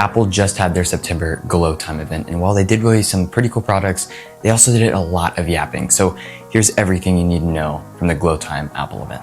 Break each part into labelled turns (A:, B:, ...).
A: Apple just had their September Glow Time event, and while they did release some pretty cool products, they also did a lot of yapping. So here's everything you need to know from the Glow Time Apple event.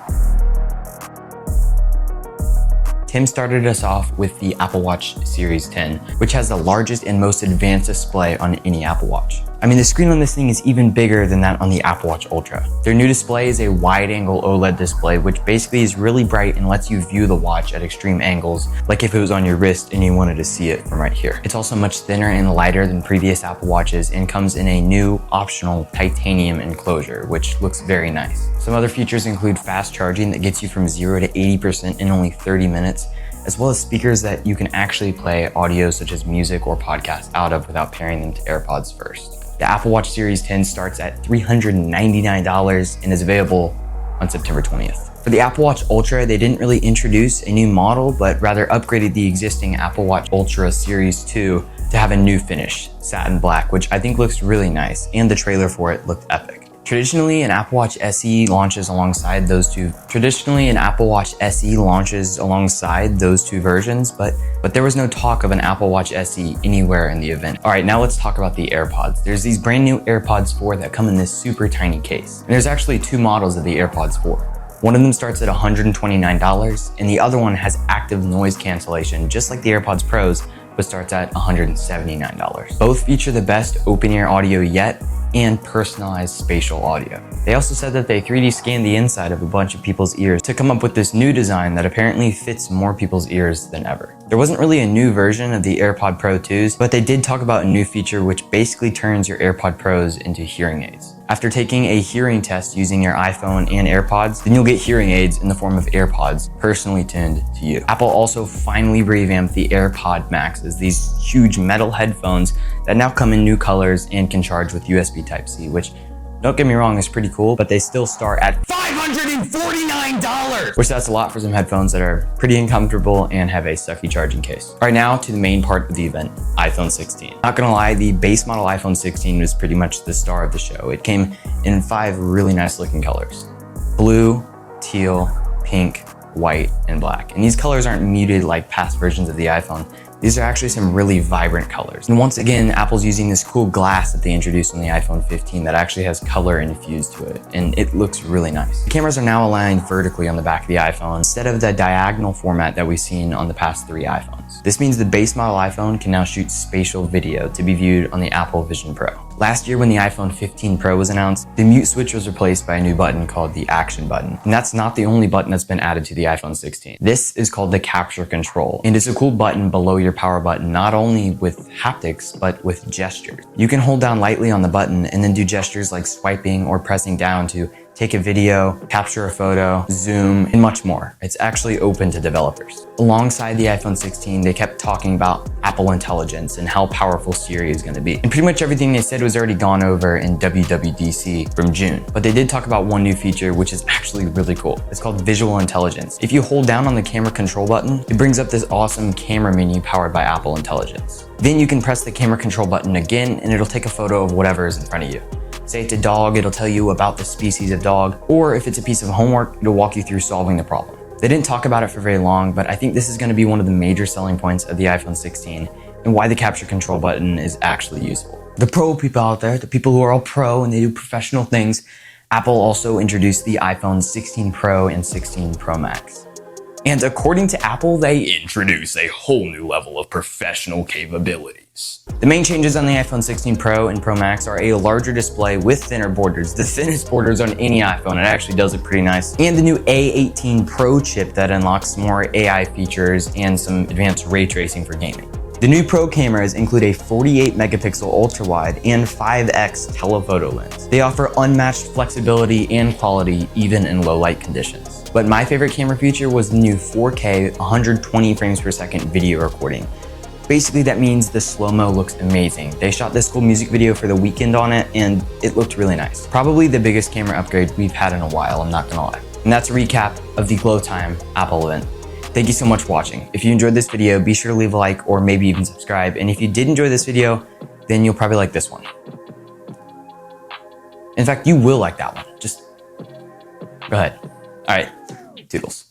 A: Tim started us off with the Apple Watch Series 10, which has the largest and most advanced display on any Apple Watch. I mean, the screen on this thing is even bigger than that on the Apple Watch Ultra. Their new display is a wide-angle OLED display, which basically is really bright and lets you view the watch at extreme angles, like if it was on your wrist and you wanted to see it from right here. It's also much thinner and lighter than previous Apple Watches and comes in a new optional titanium enclosure, which looks very nice. Some other features include fast charging that gets you from 0 to 80% in only 30 minutes, as well as speakers that you can actually play audio such as music or podcasts out of without pairing them to AirPods first. The Apple Watch Series 10 starts at $399 and is available on September 20th. For the Apple Watch Ultra, they didn't really introduce a new model, but rather upgraded the existing Apple Watch Ultra Series 2 to have a new finish, Satin Black, which I think looks really nice, and the trailer for it looked epic. Traditionally, an Apple Watch SE launches alongside those two versions, but there was no talk of an Apple Watch SE anywhere in the event. All right, now let's talk about the AirPods. There's these brand new AirPods 4 that come in this super tiny case. And there's actually two models of the AirPods 4. One of them starts at $129, and the other one has active noise cancellation, just like the AirPods Pros, but starts at $179. Both feature the best open-ear audio yet, and personalized spatial audio. They also said that they 3D scanned the inside of a bunch of people's ears to come up with this new design that apparently fits more people's ears than ever. There wasn't really a new version of the AirPod Pro 2s, but they did talk about a new feature which basically turns your AirPod Pros into hearing aids. After taking a hearing test using your iPhone and AirPods, then you'll get hearing aids in the form of AirPods personally tuned to you. Apple also finally revamped the AirPod Maxes, these huge metal headphones that now come in new colors and can charge with USB Type-C, which, don't get me wrong, is pretty cool, but they still start at $549, which that's a lot for some headphones that are pretty uncomfortable and have a sucky charging case. All right, now to the main part of the event, iPhone 16. Not gonna lie, the base model iPhone 16 was pretty much the star of the show. It came in 5 really nice looking colors: blue, teal, pink, white, and black. And these colors aren't muted like past versions of the iPhone. These are actually some really vibrant colors. And once again, Apple's using this cool glass that they introduced on the iPhone 15 that actually has color infused to it, and it looks really nice. The cameras are now aligned vertically on the back of the iPhone instead of the diagonal format that we've seen on the past 3 iPhones. This means the base model iPhone can now shoot spatial video to be viewed on the Apple Vision Pro. Last year when the iPhone 15 Pro was announced, the mute switch was replaced by a new button called the Action button. And that's not the only button that's been added to the iPhone 16. This is called the Capture Control, and it's a cool button below your power button, not only with haptics, but with gestures. You can hold down lightly on the button and then do gestures like swiping or pressing down to take a video, capture a photo, zoom, and much more. It's actually open to developers. Alongside the iPhone 16, they kept talking about Apple Intelligence and how powerful Siri is gonna be. And pretty much everything they said was already gone over in WWDC from June. But they did talk about one new feature, which is actually really cool. It's called Visual Intelligence. If you hold down on the camera control button, it brings up this awesome camera menu powered by Apple Intelligence. Then you can press the camera control button again, and it'll take a photo of whatever is in front of you. Say it's a dog, it'll tell you about the species of dog, or if it's a piece of homework, it'll walk you through solving the problem. They didn't talk about it for very long, but I think this is gonna be one of the major selling points of the iPhone 16 and why the capture control button is actually useful. The pro people out there, the people who are all pro and they do professional things, Apple also introduced the iPhone 16 Pro and 16 Pro Max. And according to Apple, they introduce a whole new level of professional capabilities. The main changes on the iPhone 16 Pro and Pro Max are a larger display with thinner borders, the thinnest borders on any iPhone. It actually does look pretty nice. And the new A18 Pro chip that unlocks more AI features and some advanced ray tracing for gaming. The new Pro cameras include a 48 megapixel ultra-wide and 5x telephoto lens. They offer unmatched flexibility and quality even in low light conditions. But my favorite camera feature was the new 4K 120 frames per second video recording. Basically, that means the slow-mo looks amazing. They shot this cool music video for The Weeknd on it, and it looked really nice. Probably the biggest camera upgrade we've had in a while, I'm not gonna lie. And that's a recap of the Glow Time Apple event. Thank you so much for watching. If you enjoyed this video, be sure to leave a like or maybe even subscribe. And if you did enjoy this video, then you'll probably like this one. In fact, you will like that one. Just go ahead. All right, toodles.